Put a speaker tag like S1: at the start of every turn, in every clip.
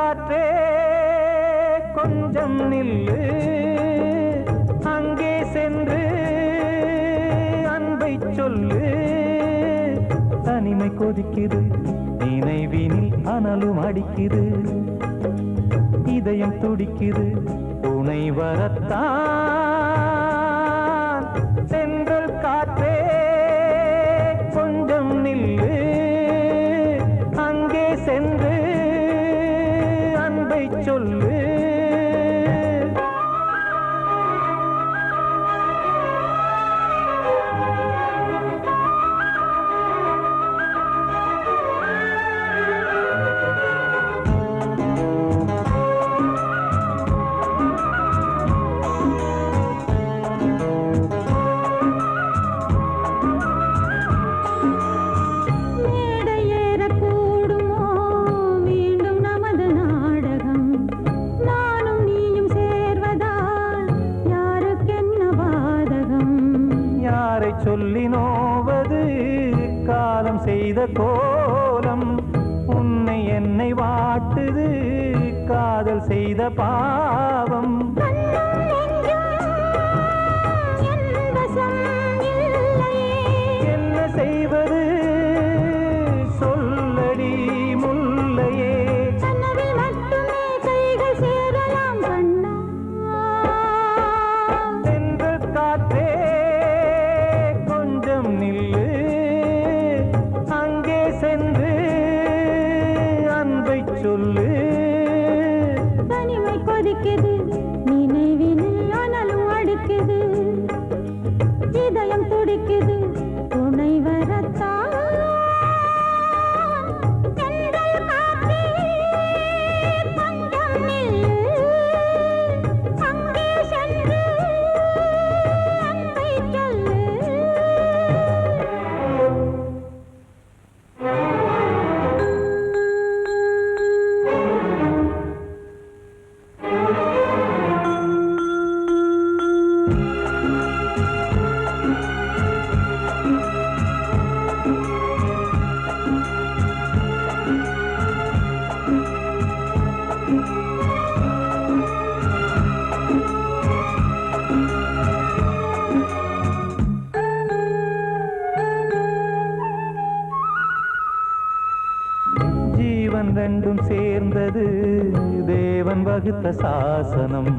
S1: காற்றே கொஞ்சம் நில்லு, அங்கே சென்று அன்பை சொல்லு. தனிமை கொதிக்குது, நினைவினில் அனலும் அடிக்குது, இதயம் துடிக்குது துணை வரத்தான். சென்றல் காற்றே கொஞ்சம் நில்லு, அங்கே சென்று அன்பை சொல்லு. சொல்லி நோவது காலம் செய்த கோலம், உன்னை என்னை வாட்டுது காதல் செய்த பாவம். என்ன செய்வது சொல்லடி முல்லையே, சென்றல் காற்றே நில்லு, அங்கே சென்று அன்பை சொல்லு.
S2: தனிமை கொதிக்குது, நினைவினில் அனலும் அடிக்குது, இதயம் துடிக்குது துணை வரத்தான். சென்றல் காற்றே கொஞ்சம் நில்லு, அங்கே சென்று அன்பை சொல்லு.
S1: ஜீவன் ரெண்டும் சேர்ந்தது தேவன் வகுத்த சாசனம்,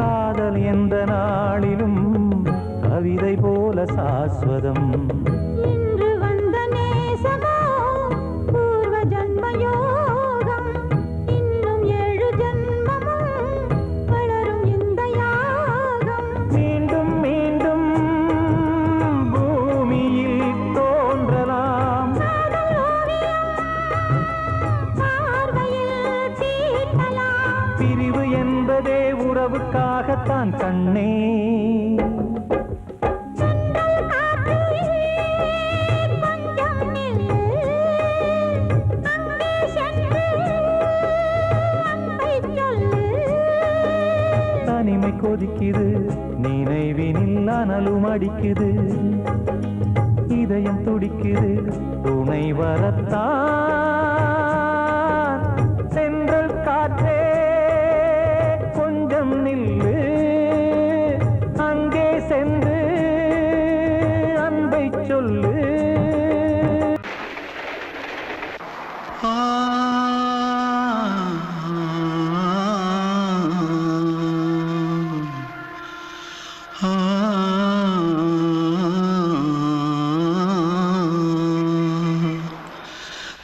S1: காதல் எந்த நாளிலும் கவிதை போல சாஸ்வதம்.
S2: இன்று வந்த நேசமோ பூர்வ ஜன்மயோகம், இன்னும் 7 ஜன்மமும் வளரும் இந்த யாகம்.
S1: மீண்டும் மீண்டும் பூமியில் தோன்றலாம், பிரிவு என்பதே உறவுக்காகத்தான் கண்ணே. தனிமை கொதிக்குது, நினைவினில் அனலும் அடிக்குது, இதயம் துடிக்குது துணை வரத்தான். சென்றல் காற்றே கொஞ்சம் நில்லு, அங்கே சென்று அன்பை சொல்லு.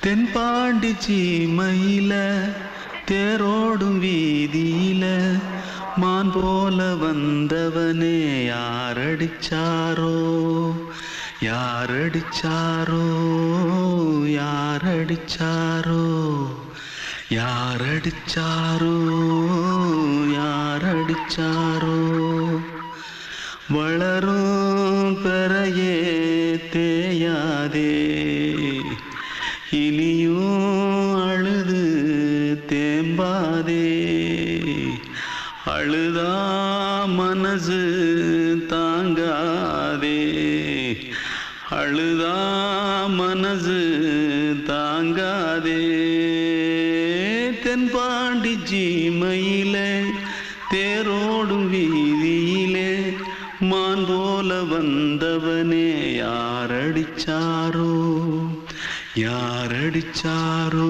S3: தென்பாண்டி சீமையில தேரோடும் வீதியில மான் போல வந்தவனே யாரடிச்சாரோ யாரடிச்சாரோ யாரடிச்சாரோ யாரடிச்சாரோ யாரடிச்சாரோ. வளரும் பெறையே தேயாதே, இனியும் அழுது தேம்பாதே, அழுதா மனசு தாங்காதே, அழுதா மனசு தாங்காதே. தென் தென்பாண்டி ஜீமையிலே தேரோடும் வீதியிலே மான் போல வந்தவனே யாரடிச்சாரோ யாரடிச்சாரோ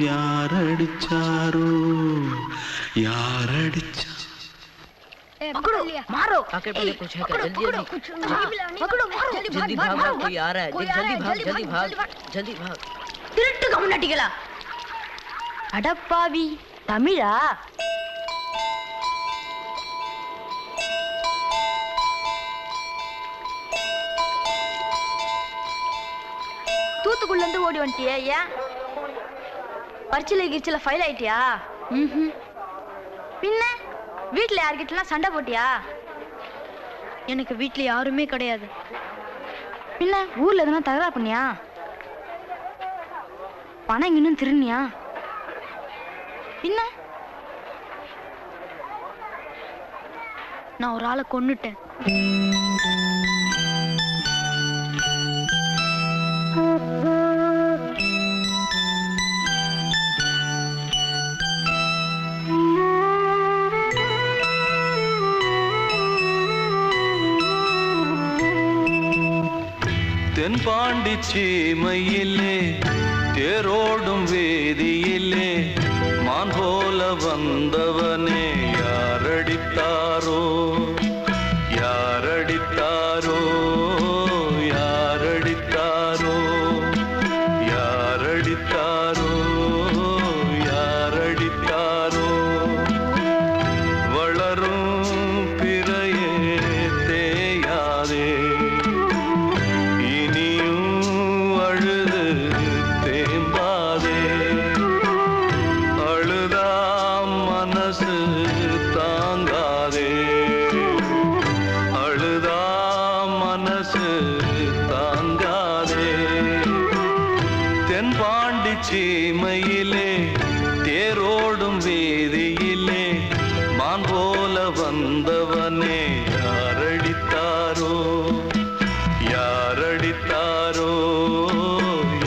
S3: யாரடிச்சாரோ யாரடிச்சா
S4: पकड़ो मारो
S5: आके पहले कुछ है क्या जल्दी जल्दी
S4: पकड़ो मारो
S5: जल्दी भाग भाग कोई आ रहा है जल्दी भाग जल्दी भाग
S4: திருட்டு கம்முனாட்டிகளா அடப்பாவி தமிழா தூத்துக்குள்ள இருந்து ஓடி வந்துட்டியா ஏன் பரிச்சையில கிரிச்சில ஃபைல் ஆயிட்டியா பின்ன வீட்டுல யார்கிட்டலாம் சண்டை போட்டியா எனக்கு வீட்டுல யாருமே கிடையாது பின்ன ஊர்ல எதுனா தகராறு பண்ணியா பணம் இன்னும் திருநியா பின்ன நான் ஒரு ஆளை கொன்னுட்டேன்
S3: தென்பாண்டி சீமையிலே தேரோடும் வேதியிலே மான் போல வந்தவனே யாரடித்தாரோ யாரடித்தாரோ யாரடித்தாரோ யாரடித்தாரோ யாரடித்தாரோ வளரும் பிறையே தேயாதே தென்பாண்டி சீமையிலே தேரோடும் வேதியிலே மான் போல வந்தவனே யாரடித்தாரோ யாரடித்தாரோ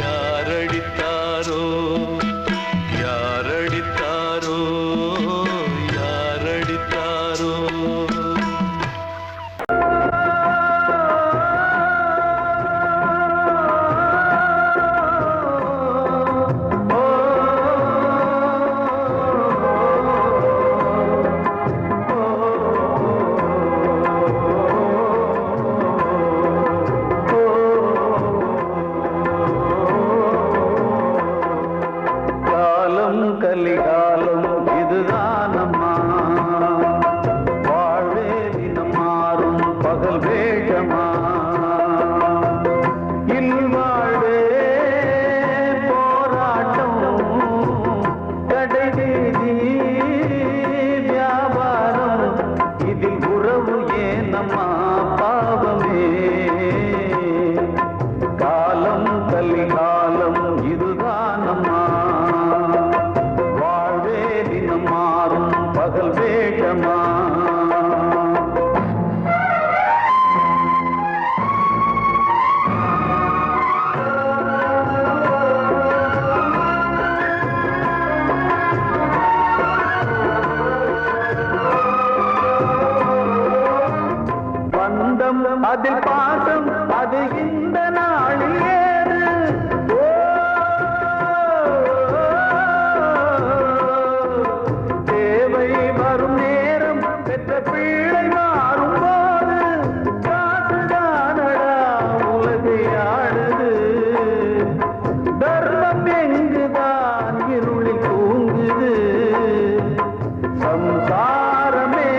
S3: யாரடித்தாரோ யாரடித்தாரோ யாரடித்தாரோ கலிகாலம் இதுதானம்மா வாழ்வே தினம் மாறும் பகல் வேகமா இல்வாழ்வே போராட்டம் கடைவீதி வியாபாரம் இதில் உறவு ஏனம்மா பாவமே காலம் கலிகாலம் இதுதானம்மா மாறும் பகல் வேகமா பந்தம் அதில் பாசம் அது இந்த நாளில் ஏது வரும் நேரம் பெற்ற பிள்ளை மாறும் போது காசுதானடா உலகை ஆடுது தர்மம் எங்குதான் இருளில் தூங்குது சம்சாரமே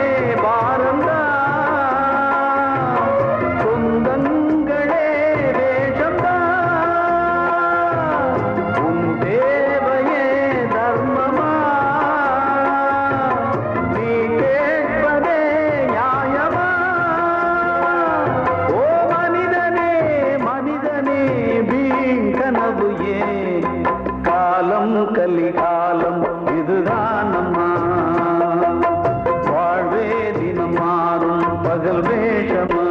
S3: பாரம்தான் சொந்தங்களே வேஷம்தான் உன் தேவையே தர்மமா கலிகாலம் இதுதானம்மா வாழ்வே தினம் மாறும் பகல் வேஷமா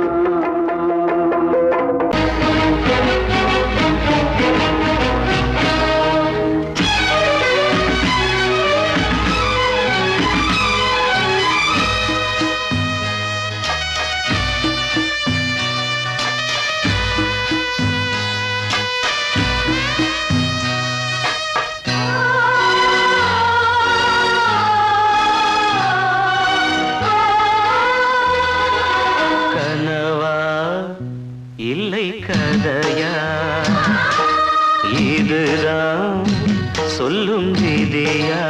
S3: இதுதான் சொல்லும் விதியா?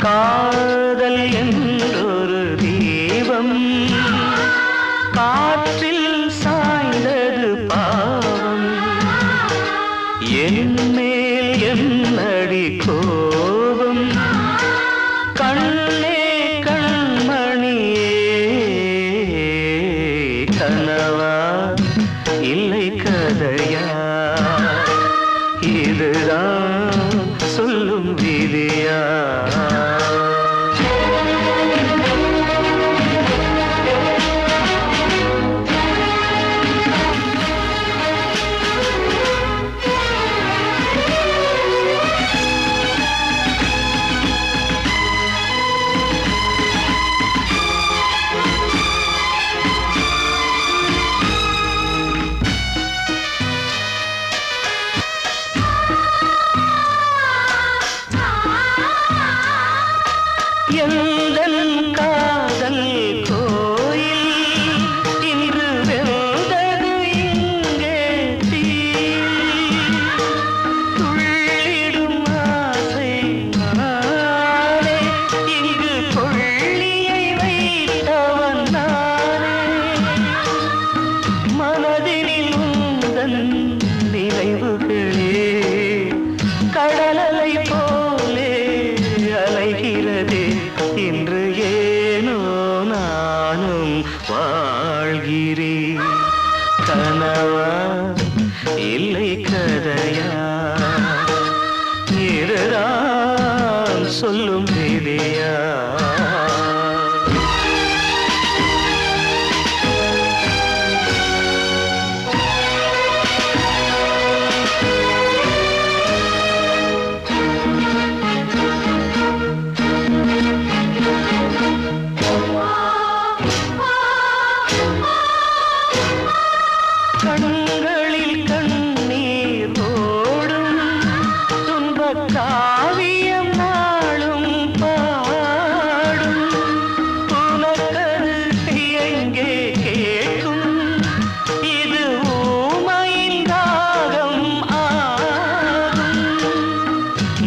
S3: காதல் என்றொரு தீபம் காற்றில் சாய்ந்தது பாவம். என் மேல் என்னடி கோபம்? கண்ணே கண்மணியே, கனவா இல்லை கதையா? இதுதான் சொல்லும் விதியா? எந்தன் காதல் கோயில் இன்று வெந்தது இங்கே தீ. துள்ளிடும் ஆசை நானே, இங்கு கொள்ளியை வைத்தவன் நானே. மனதினில் உந்தன் நினைவுகளே கடலலை போலே அலைகிறதே. இன்று ஏனோ நானும் வாழ்கிறேன். கனவா இல்லை கதையா? இதுதான் சொல்லும் விதியா? கண்களில் கண்ணீர் ஓடும் துன்பக் காவியம் நாளும் பாடும். உனக்கது எங்கே கேட்கும்? இது ஊமையின் தாகம் ஆகும்.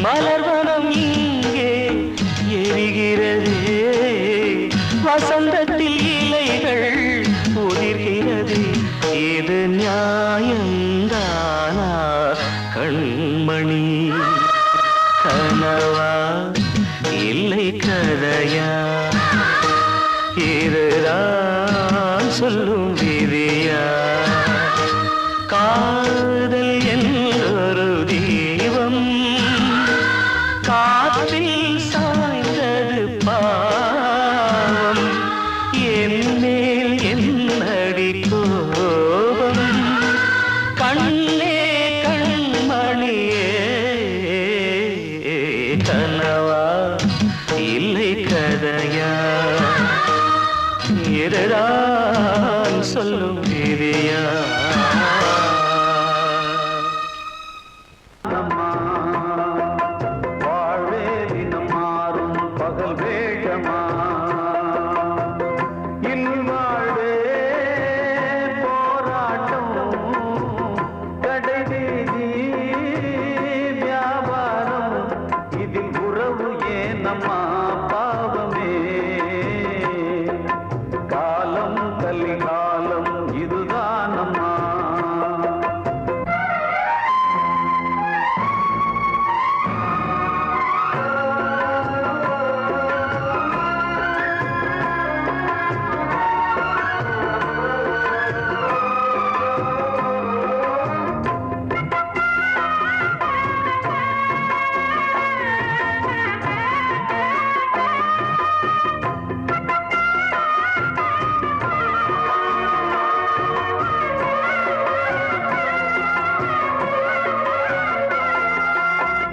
S3: மலர்வனம் இங்கே எரிகிறதே, வசந்தத்தில் இலைகள் உதிர்கிறது. இது நியாயந்தானா கண்மணி? கனவா இல்லை கதையா? இதுதான் சொல்லும் விதியா? காதல் என்றொரு தீபம் காற்றில் சாய்ந்தது பாவம். என் மேல் என்னடி கோபம்? கண்ணே கண்மணியே, கனவா இல்லை கதையா? இதுதான் சொல்லும் விதியா?
S6: வாழ்வே தினம் மாறும் பகல் வேகமா? இல்வாழ்வே போராட்டம் கடைவீதி வியாபாரம். இதில் உறவு ஏனம்மா பாவமே? காலம் கலிகாலம் இதுதானம்மா.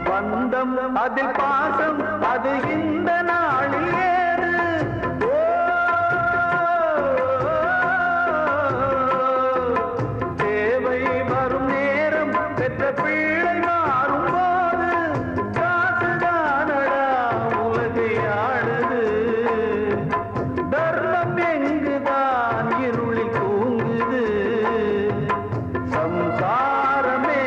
S6: பந்தம் அதில் பாசம் அது இந்த நாளில் ஏது? ஓ, தேவை வரும் நேரம் பெற்ற பிள்ளை மாறும் போது காசுதானடா உலகை ஆடுது. தர்மம் எங்குதான் இருளில் தூங்குது. சம்சாரமே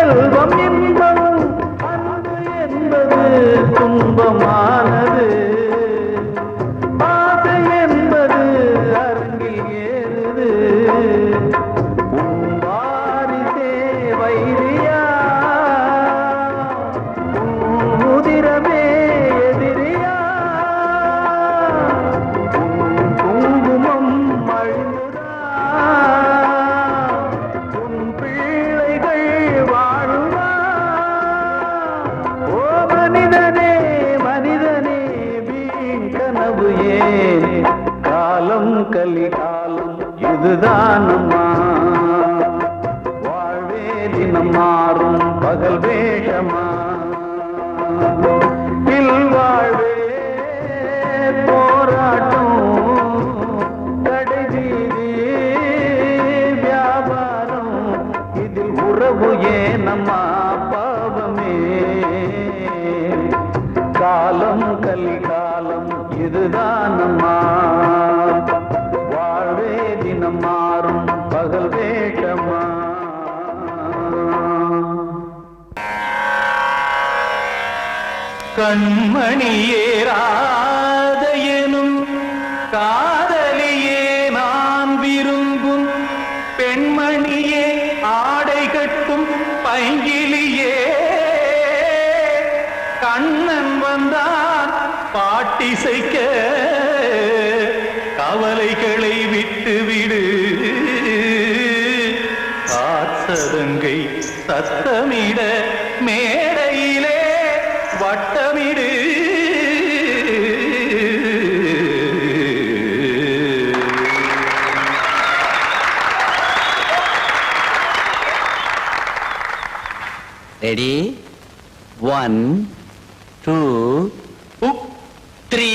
S6: செல்வம் இன்பம் அன்பு என்பது துன்பமானது ஆசை என்பது அருகில் ஏறுது உன் வாரிசே வைரியா உன் உதிரமே எதிரியா உன் குங்குமம் அழிந்துதா உன் பிள்ளைகள் வாழுமா ஓ மனிதனே மனிதனே வீண் கனவு ஏன் காலம் கலிகாலம் இதுதான் அம்மா வாழ்வே தினம் மாறும் பகல் வேஷமா இல்வாழ்வே போராட்டம் கடைவீதி வியாபாரம் இதில் உறவு ஏனம்மா பாவமே காலம் கலிகாலம் இதுதான் அம்மா வாழ்வே தினம் மாறும் பகல் வேஷமா கண்மணியேராத எனும் காதலியே நான் விரும்பும் பெண்மணியே ஆடை கட்டும் பைங்கிலியே கண்ணன் வந்தான் பாட்டிசைக்க கவலைகளை விட்டுவிடு காசதங்கை சத்தமிட மேடையிலே வட்டமிடு
S3: ரெடி 1 2 3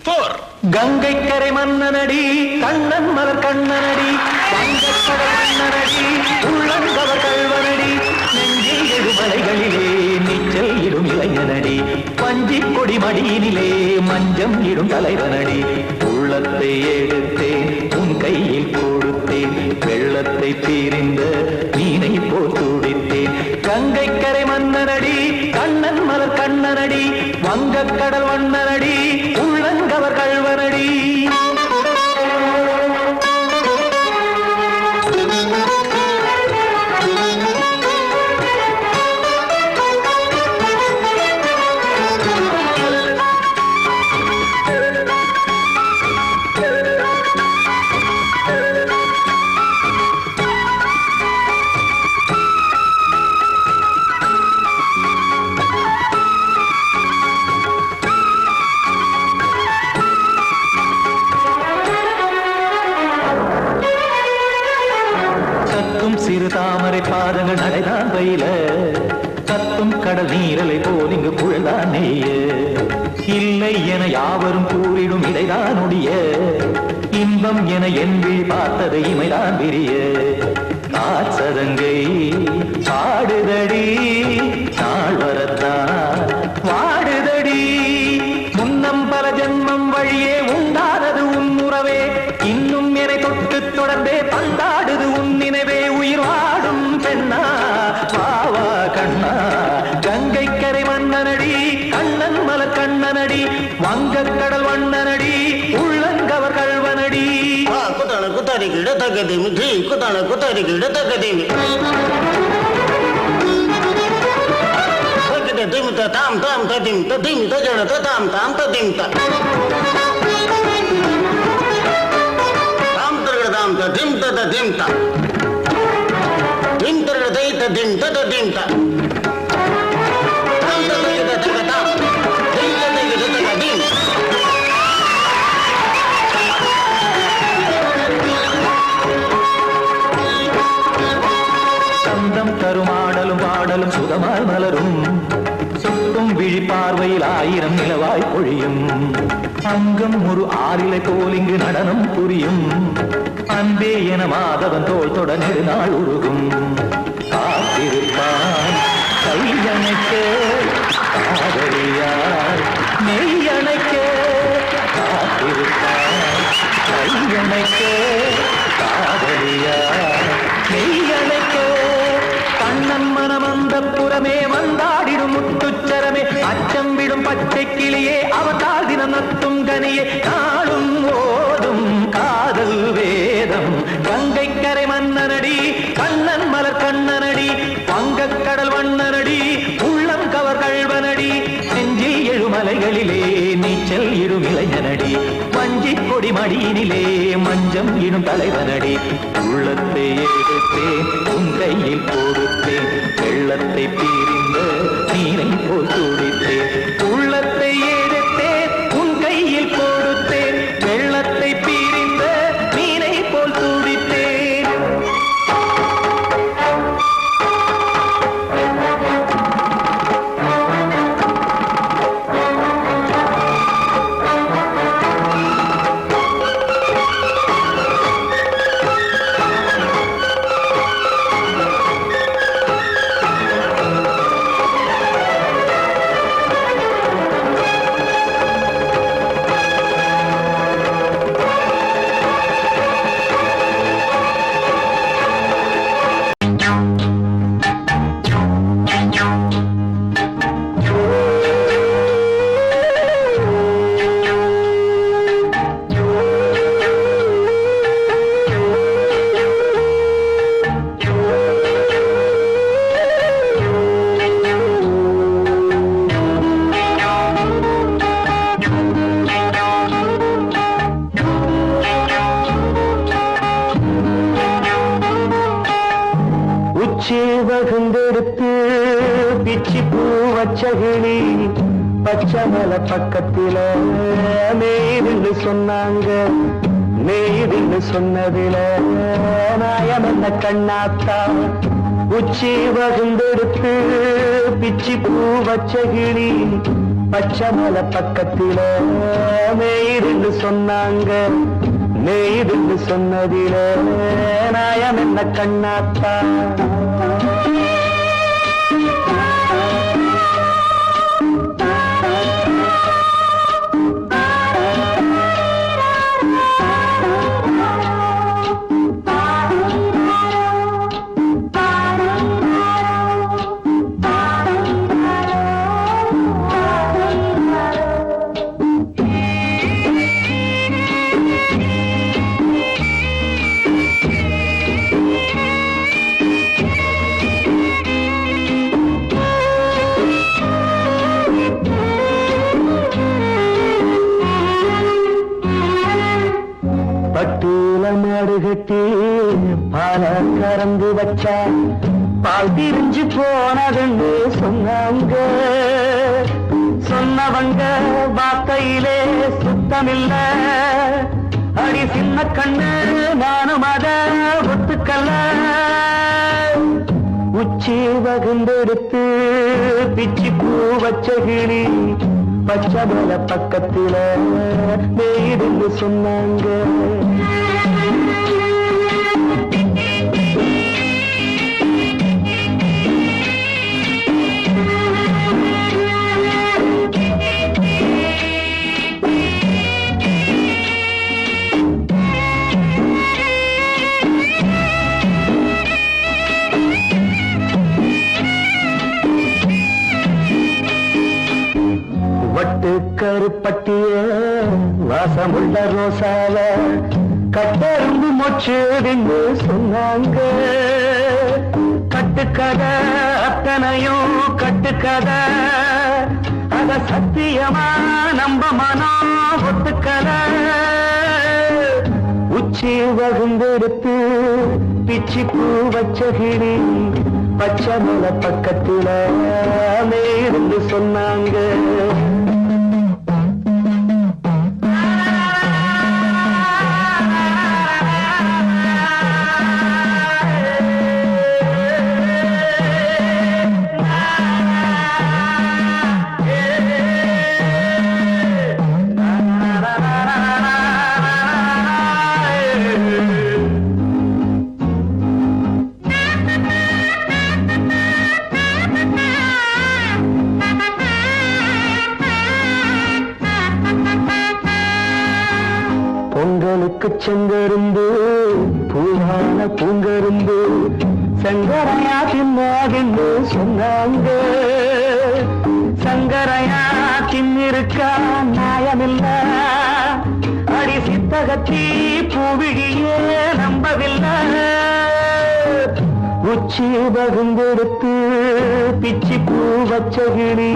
S3: 4
S6: கங்கை கரை மன்னனடி கண்ணன் மலர் கண்ணனடி வங்கக்கடல் மன்னனடி உள்ளங்கவர் கல்வனடி நெஞ்சில் எழுமலைகளிலே நீச்சல் இடும் இளைஞனடி பஞ்சி கொடி மடியினிலே மஞ்சம் இடும் தலைவனடி உள்ளத்தை எடுத்தேன் உன் கையில் கொடுத்தேன் வெள்ளத்தை தீரிந்த மீனை போல் துடித்தேன் கங்கை கரை மன்னனடி கண்ணன் மலர் கண்ணனடி வங்கக்கடல் வண்ணனடி உள்ளங்கவர் கல்வனடி சிறு தாமரை பாதங்கள் நடைதான் பயில கத்தும் கடல் நீரலை போல் இங்கு புழல்தான் நெய்ய இல்லை என யாவரும் கூறிடும் இடைதான் ஒடிய இன்பம் என என் விழி பார்த்தது இமைதான் விரிய காசதங்கை பாடுதடி நாள் வரத்தான் வாடுதடி முன்னம் பல ஜென்மம் வழியே உண்டானது உன் உறவே இன்னும் என்னை தொட்டு தொடர்ந்தே பந்தாடுது உன் நினைவே உயிர் வாடும் பெண்ணா பாவா கண்ணா கங்கை கரை மன்னனடி கண்ணன் மலர் கண்ணனடி வங்கக்கடல் வண்ணனடி உள்ளங்கவர் கல்வனடி
S7: குத்தான குத்தாரிக்கிட தக்கதேமி ஜி குத்தான குத்தாரிக்கிட தக்கதேமி திமித்த தாம் தாம் ததிம் ததிம் தஜட தாம் தாம் ததிம் தாம் தாம் ததிம் ததிம் தாம் திம் தரட தை ததிம் ததிம் தாம் தாம் ததிம் ததிம் ததிம்
S6: சந்தம் தருமாடலும் பாடலும் சுகமாய் மலரும் சுட்டும் விழி பார்வையில் ஆயிரம் நிலவாய் பொழியும் அங்கம் ஒரு ஆறிலை போல் இங்கு நடனம் புரியும் அன்பே என மாதவன் தோள் தொட நெடுநாள் உருகும் காத்திருப்பான் கையணைக்க காதலியார் மெய்யணைக்க காத்திருப்பான் கையணைக்க காதலியார் மெய்யணைக்க கண்ணன் மனமந்த முப்புறமே வந்தாடிடும் முத்துச்சரமே அச்சம் விடும் பச்சை கிளியே அவதால் தினம் நத்தும் கனியே நாளும் ஓடும் காதல் வேதம் கங்கை கரை மன்னனடி கண்ணன் மலர் கண்ணனடி வங்கக்கடல் வண்ணனடி உள்ளம் கவர் கழ்வனடி நெஞ்சில் எழுமலைகளிலே நீச்சல் இடும் இளைஞனடி வஞ்சி கொடி மடியினிலே மஞ்சம் இடும் தலைவனடி உள்ளத்தை எடுத்தேன் உன் கையில் கொடுத்தேன் வெள்ளத்தை பிரிந்த நீரை போல் துடித்தேன் உள்ளத்தை எடுத்தேன் உன் கையில் கொடுத்தேன் வெள்ளத்தை பிரிந்த நீரை போல் துடித்தேன் வகுந்தெடுத்து பிச்சி பூ வச்சகிளி பச்சமல பக்கத்தில மேய்துன்னு சொன்னாங்க மேய்துன்னு சொன்னதில நாயம் என்ன கண்ணாத்தா உச்சி வகுந்தெடுத்து பிச்சி பூ வச்சகிளி பச்சமல பக்கத்தில மேய்துன்னு சொன்னாங்க மேய்துன்னு சொன்னதில நாயம் என்ன கண்ணாத்தா பட்டூல மாடு கட்டி பால கறந்து வச்சா பால் திரிஞ்சு போனதுன்னு சொன்னாங்க சொன்னவங்க வார்த்தையிலே சுத்தமில்ல அடி சின்ன கண்ணு நானும் அத ஒத்துக்கல்ல உச்சி வகுந்தெடுத்து பிச்சி பூ வச்ச கிளி பச்சமல பக்கத்தில மேய்துன்னு சொன்னாங்க வட்டு கருப்பட்டிய வாசமுள்ள ரோசால கட்டெரும்பு மொச்சுடுன்னு சொன்னாங்க கட்டுக்கதை அத்தனையும் கட்டுக்கதை அத சத்தியமா நம்ப மனம் ஒத்துக்கதை உச்சி வகுந்தெடுத்து பிச்சி பூ வச்ச கிளி பச்சமல பக்கத்தில மேருந்து சொன்னாங்க பொங்கலுக்கு செங்கருந்து பூவான பூங்கருந்து
S3: சங்கரையா தின்னாகின்னு சொன்னாங்க. சங்கரையா தின்னிருக்கா நியாயமில்ல, அடி சித்தகத்தி பூவிழியே நம்பவில்லை. உச்சி பகுந்தெடுத்து பிச்சி பூ வச்ச கிளி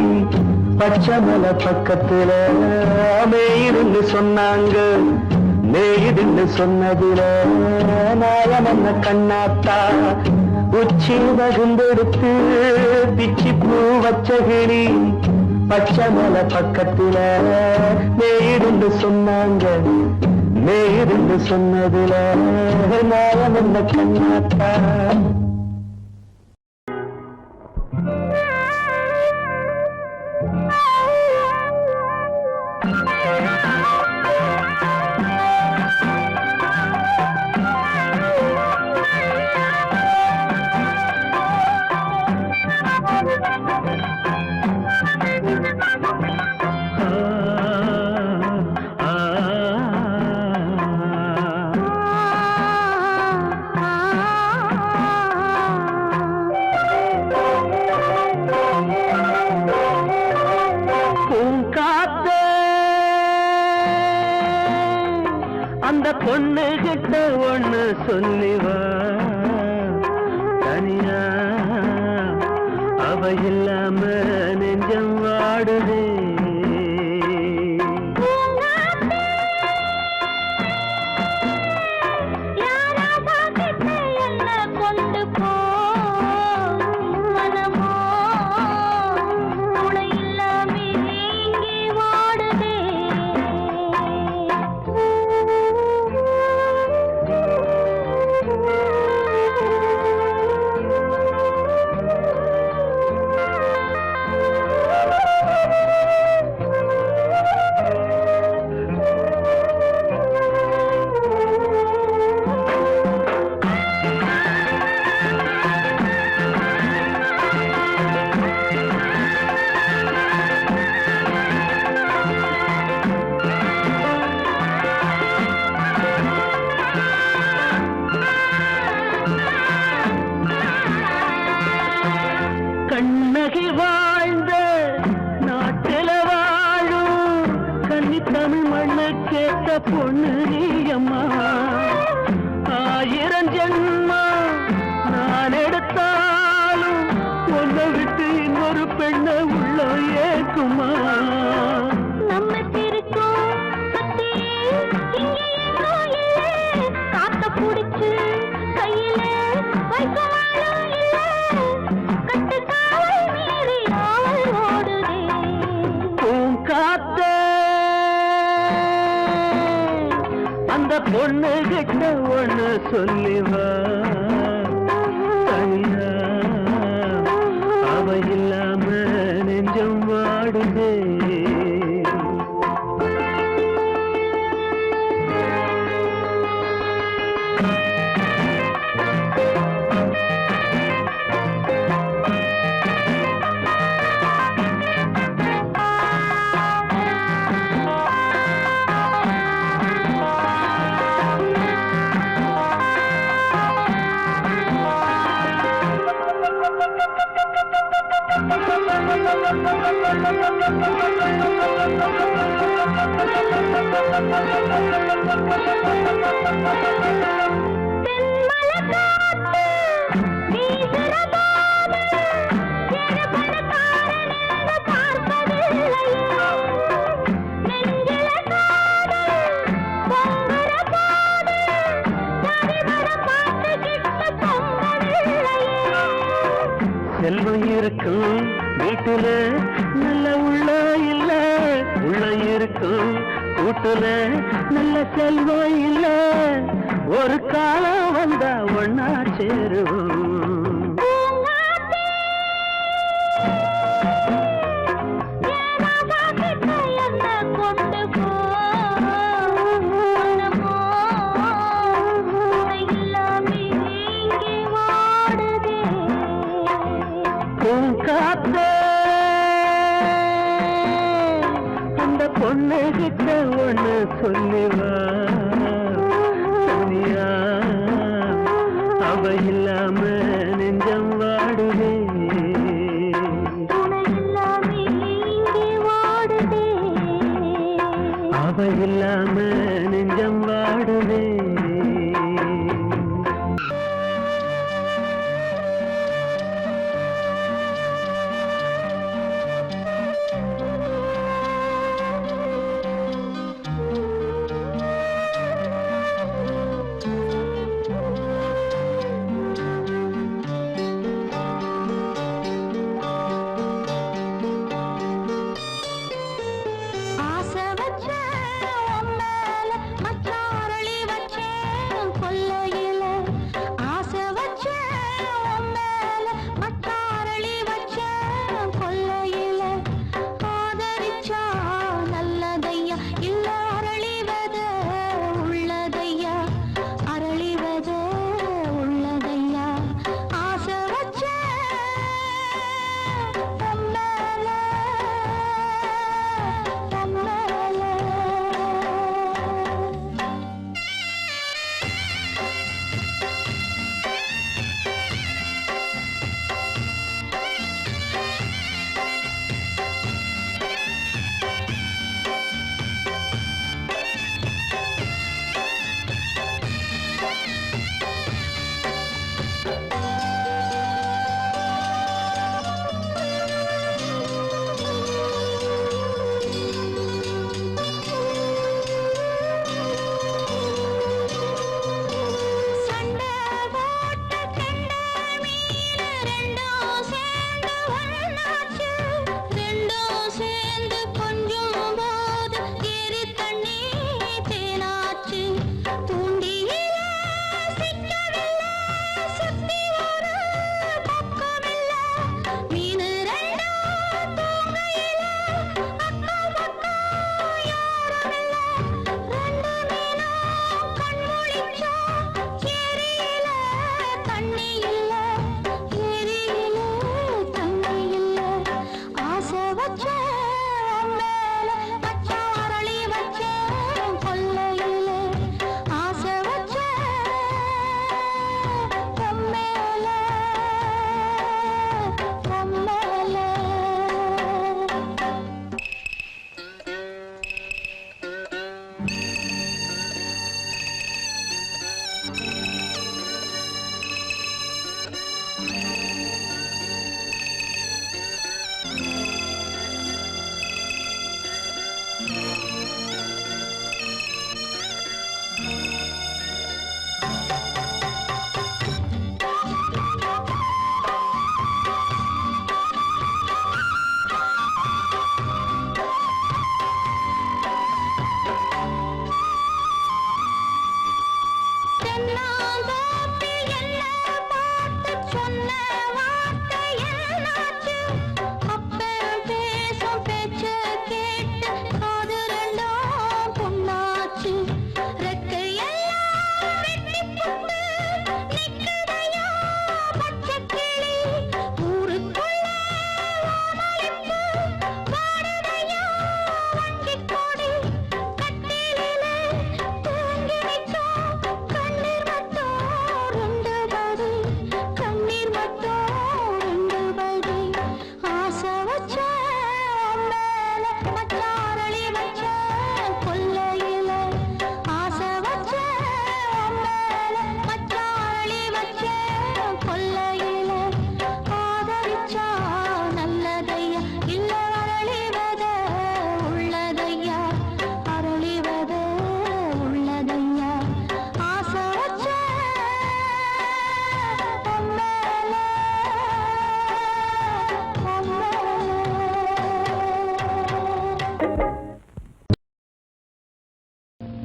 S3: பச்சை மலை பக்கத்துல மேயிருந்து சொன்னாங்க. மேயிருந்து சொன்னதுல நாயம் என்ன கண்ணாத்தா. உச்சி பகுந்தெடுத்து பிச்சி பூ வச்ச கிளி பச்சை மலை பக்கத்துல மேயிருந்து சொன்னாங்க. மேயிருந்து சொன்னதுல நாயம் என்ன கண்ணாத்தா. அந்த பொண்ணு கிட்ட ஒண்ணு சொல்லிவா, தனியா அவ இல்லாம நெஞ்சம் வாடுதே. கண்ணகி வாழ்ந்த நாட்டில வாழும் கன்னி தமிழ் மண்ணு கேட்ட பொண்ணு நீயம்மா. 1000 ஜென்மா நான் எடுத்தாலும் ஒன்னை விட்டு இன்னொரு பெண்ணை உள்ள ஏக்குமா. அந்த பொண்ணு கிட்ட ஒண்ணு சொல்லிவா, தனியா அவ இல்லாம நெஞ்சம் வாடுதே. செல்வம் இருக்கும் வீட்டுல நல்ல உள்ள இல்ல, உள்ள இருக்கும் கூட்டுல நல்ல செல்வம் இல்ல. ஒரு காலம் வந்தா ஒன்னா சேருவோம். அந்த பொண்ணு கிட்ட ஒண்ணு சொல்லிவா, தனியா அவ இல்லாம
S1: இல்லாம நெஞ்சம் வாடுவே.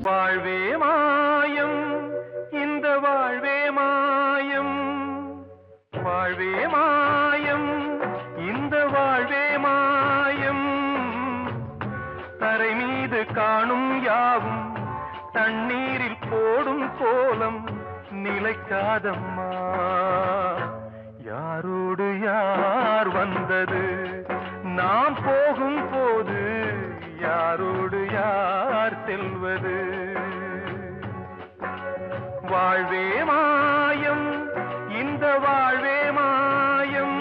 S3: வாழ்வே மாயம், இந்த வாழ்வே மாயம், வாழ்வே மாயம், இந்த வாழ்வே மாயம். தரை மீது காணும் யாவும் தண்ணீரில் போடும் கோலம் நிலைக்காதம்மா. யாரோடு யார் வந்தது நாம் போகும் போது, யாரோடு யார் செல்வது? வாழ்வே மாயம், இந்த வாழ்வே மாயம்.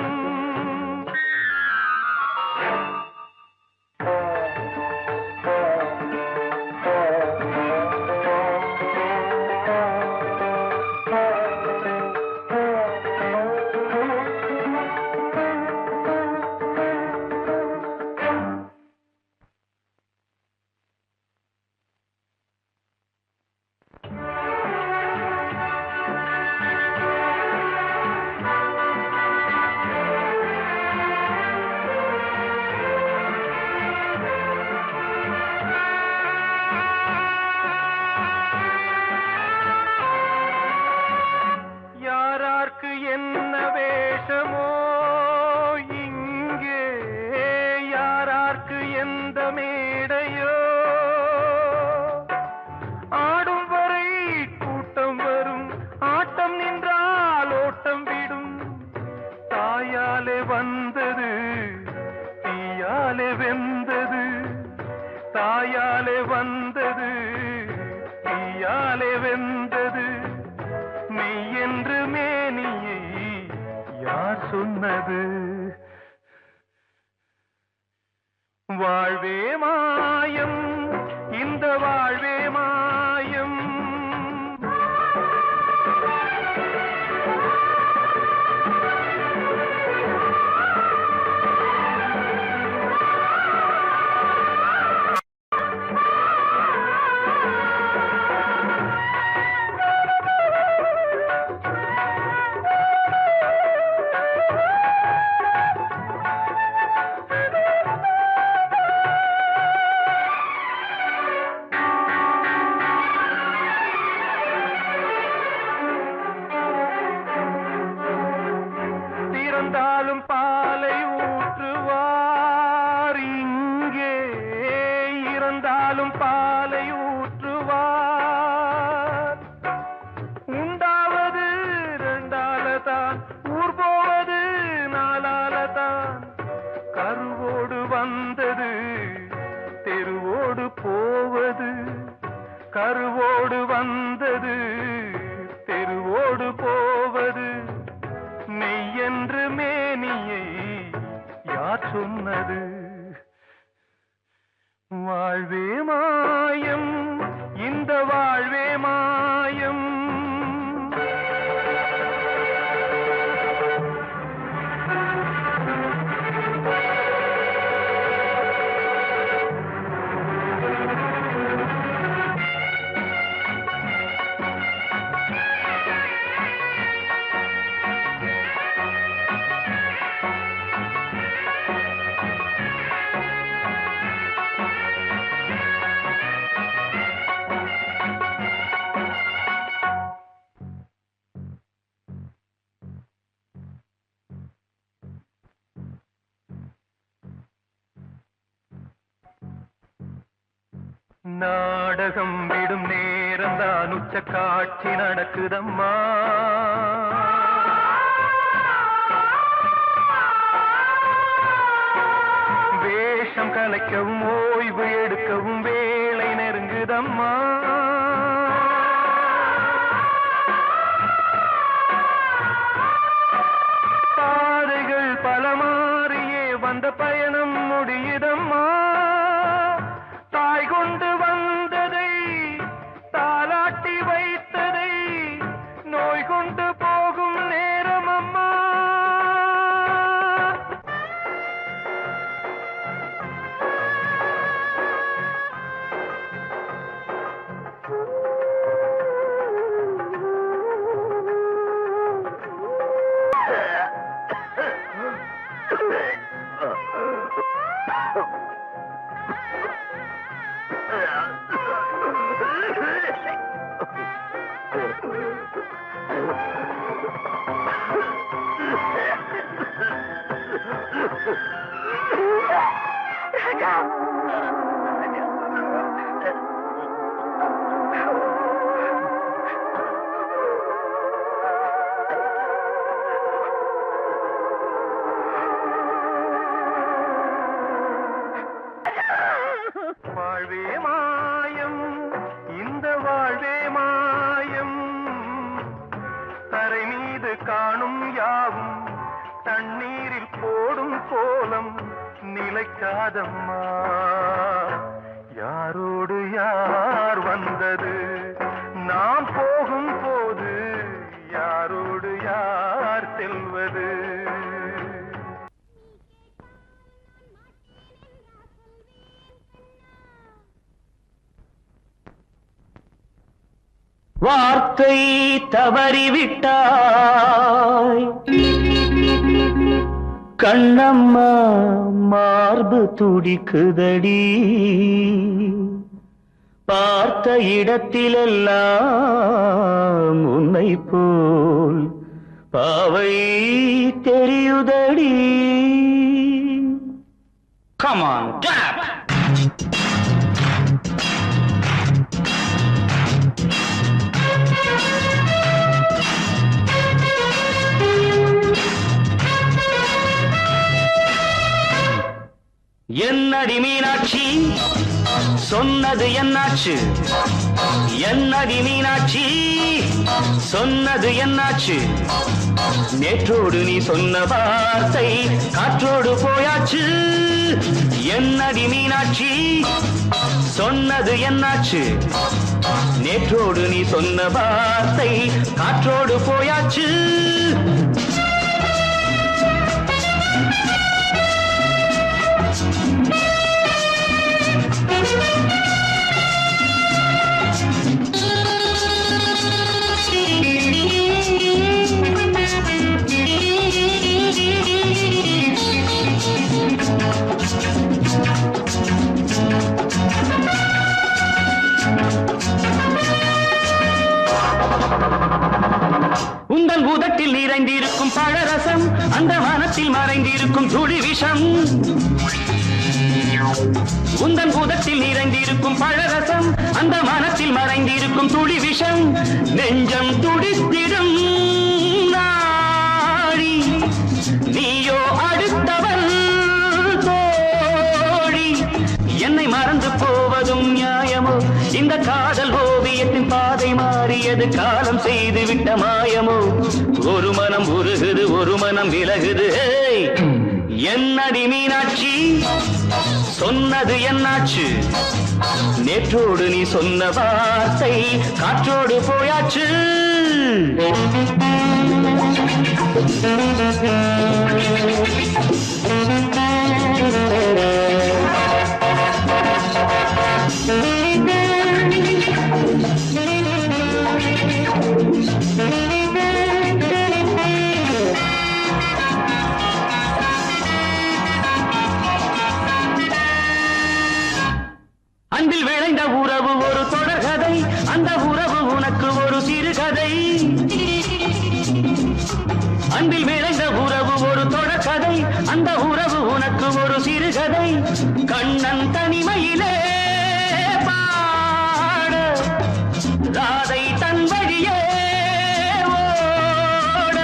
S6: வெந்தது தாயாலே வந்தது தீயாலே வெந்தது மெய் என்று மேனியை யார் சொன்னது வாழ்வே மாயம் இந்த வாழ்வே மாயம் இறந்தாலும் பாலை ஊற்றுவார் இங்கே இறந்தாலும் பாலை ஊற்றுவார் உண்டாவது ரெண்டாலதான் ஊர் போவது நாலாலதான் கருவோடு வந்தது தெருவோடு போவது கருவோடு வந்தது தெருவோடு போவது மெய் என்று மேனியை யார் சொன்னது வாழ்வே மாயம் இந்த வாழ்வே மாயம் நாடகம் விடும் நேரம்தான் உச்ச காட்சி நடக்குதம்மா வேஷம் கலைக்கவும் ஓய்வு எடுக்கவும் வேளை நெருங்குதம்மா பாதைகள் பல மாறியே வந்த பயணம் முடியுதம்மா தாய் கொண்டு வந்ததை தாலாட்டி வைத்ததை நோய் கொண்டு போகும் நேரம் அம்மா வாழ்வே மாயம் இந்த வாழ்வே மாயம் தரை மீது காணும் யாவும் தண்ணீரில் போடும் கோலம் நிலைக்காதம்மா யாரோடு யார் வந்தது நாம் போகும் போது யாரோடு யார் செல்வது வார்த்தை தவறிவிட்டாய் கண்ணம்மா மார்பு துடிக்குதடி பார்த்த இடத்திலெல்லாம் உன்னை போல் பாவை தெரியுதடி Come on, tap! என்னடி மீனாட்சி சொன்னது என்னாச்சு? என்னடி மீனாட்சி சொன்னது என்னாச்சு? நேற்றோடு நீ சொன்ன வார்த்தை காற்றோடு போயாச்சு. என்னடி மீனாட்சி சொன்னது என்னாச்சு? நேற்றோடு நீ சொன்ன வார்த்தை காற்றோடு போயாச்சு. உந்தன் உதட்டில் நிறைந்திருக்கும் பழரசம் அந்த மனத்தில் மறைந்திருக்கும் துளி விஷம். உந்தன் உதட்டில் நிறைந்திருக்கும் பழரசம் அந்த மனத்தில் மறைந்திருக்கும் துளி விஷம். நெஞ்சம் துடித்திடும் நாடி நீயோ அடுத்தவன் தோழி. என்னை மறந்து போவதும் நியாயமோ? இந்த காதல் ஓவியத்தின் பாதை மாறியது காலம் செய்து விட்ட மாயமோ? ஒரு மனம் உருகுது ஒரு மனம் விலகுது. என்னடி மீனாட்சி சொன்னது என்னாச்சு? நேற்றோடு நீ சொன்ன வார்த்தை காற்றோடு போயாச்சு. அன்பில் விளைந்த உறவு ஒரு தொடர்கதை, அந்த உறவு உனக்கு ஒரு சிறுகதை. அன்பில் விளைந்த உறவு ஒரு தொடர்கதை, அந்த உறவு உனக்கு ஒரு சிறுகதை. கண்ணன் தனிமையிலே பாட ராதை தன் வழியே ஓட.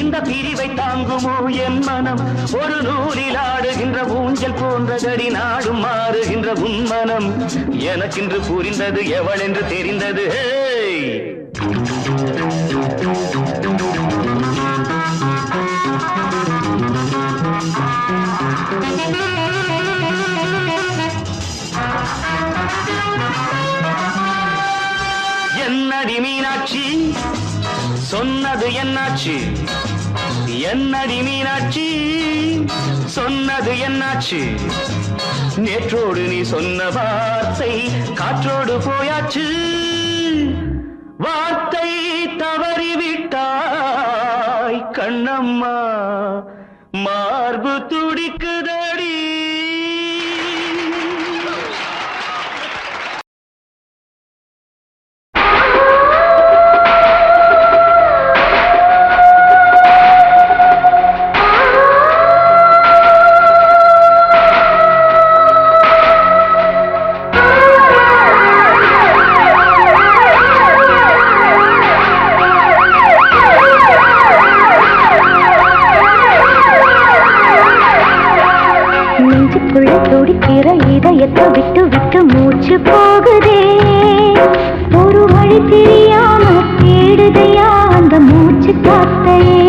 S6: இந்த பிரிவை தாங்குமோ என் மனம்? ஒரு நூலில் ஆடுகின்ற ஊஞ்சல் போன்றதடி நாடும் மாறுகின்ற உன்மனம். எனக்கென்று புரிந்தது எவள் என்று தெரிந்தது. என்னடி மீனாட்சி சொன்னது என்னாச்சு? என்னடி மீனாட்சி சொன்னது என்னாச்சு? நேற்றோடு நீ சொன்ன வார்த்தை காற்றோடு போயாச்சு. வார்த்தை தவறிவிட்டாய் கண்ணம்மா, மார்பு துடிக்குதடி.
S2: துடிக்கிற இதயத்தை விட்டு விட்டு மூச்சு போகுதே. ஒரு வழி தெரியாம தேடுதையா அந்த மூச்சு காத்தையே.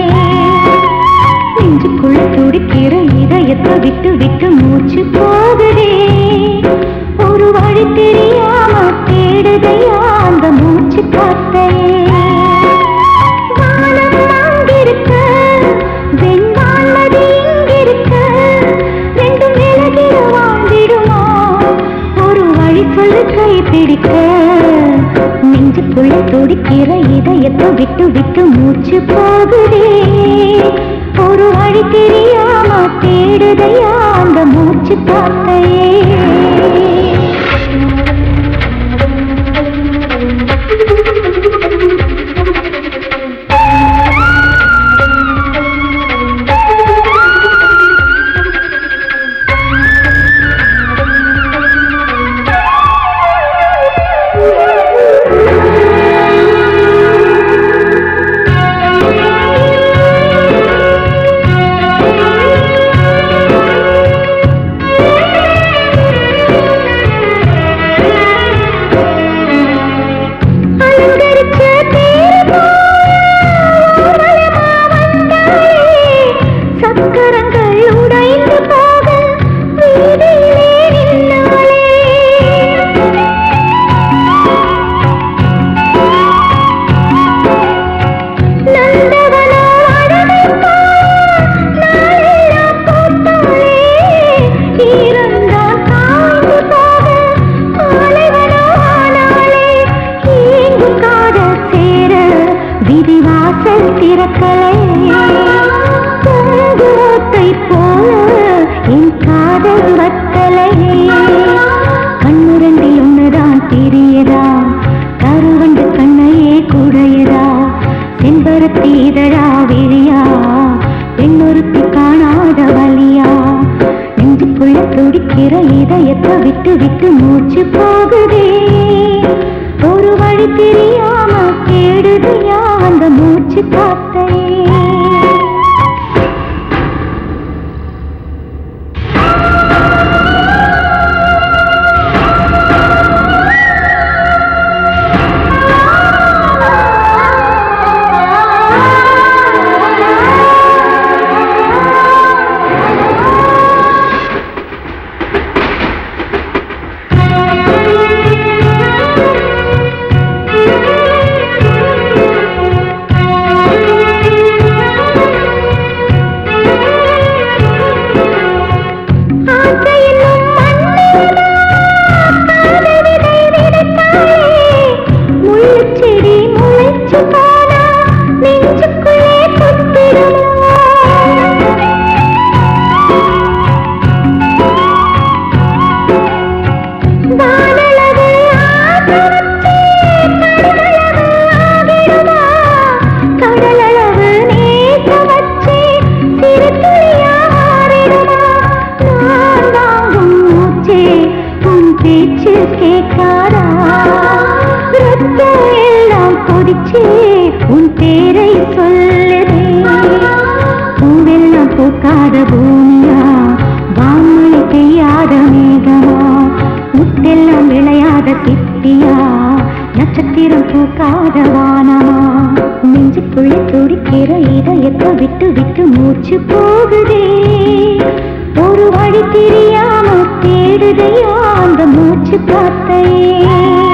S2: நெஞ்சுக்குள்ள துடிக்கிற இதயத்தை விட்டு விட்டு மூச்சு போகுதே. ஒரு வழி தெரியாம தேடுதையா அந்த மூச்சு காத்தையே. வானம் அங்கிருக்க வெண்வானது இங்கிருக்க ரெண்டும் விலகிட வாழ்ந்திடுமா? ஒரு வழி சொல்லு கை பிடிக்க. நெஞ்சுக்குள்ள துடிக்கிற இதயத்தை விட்டு விட்டு மூச்சு போகுதே. ஒரு வழி தெரியாம தேடுதையா அந்த மூச்சு காத்தையே. கவலையே கண்ணுரண்டில் ஒண்ணுதான் தெரியதா கருவண்டு கண்ணையே குடையதா செம்பருத்தி இதழா விழியா பெண்ணொருத்தி காணாத வலியா நெஞ்சுக்குள்ள துடிக்கிற இதயத்தை விட்டு விட்டு மூச்சு போகுதே ஒரு வழி தெரியாம தேடுதையா அந்த மூச்சு காத்தையே உன் பேரை சொல்லுதே பூவெல்லாம் பூக்காத பூமியா வான்மழை பெய்யாத மேகமா முத்தெல்லாம் விளையாத சிப்பியா நட்சத்திரம் பூக்காத வானமா நெஞ்சுக்குள்ள துடிக்கிற இதயத்தை விட்டு விட்டு மூச்சு போகுதே ஒரு வழி தெரியாம தேடுதையா அந்த மூச்சு காத்தையே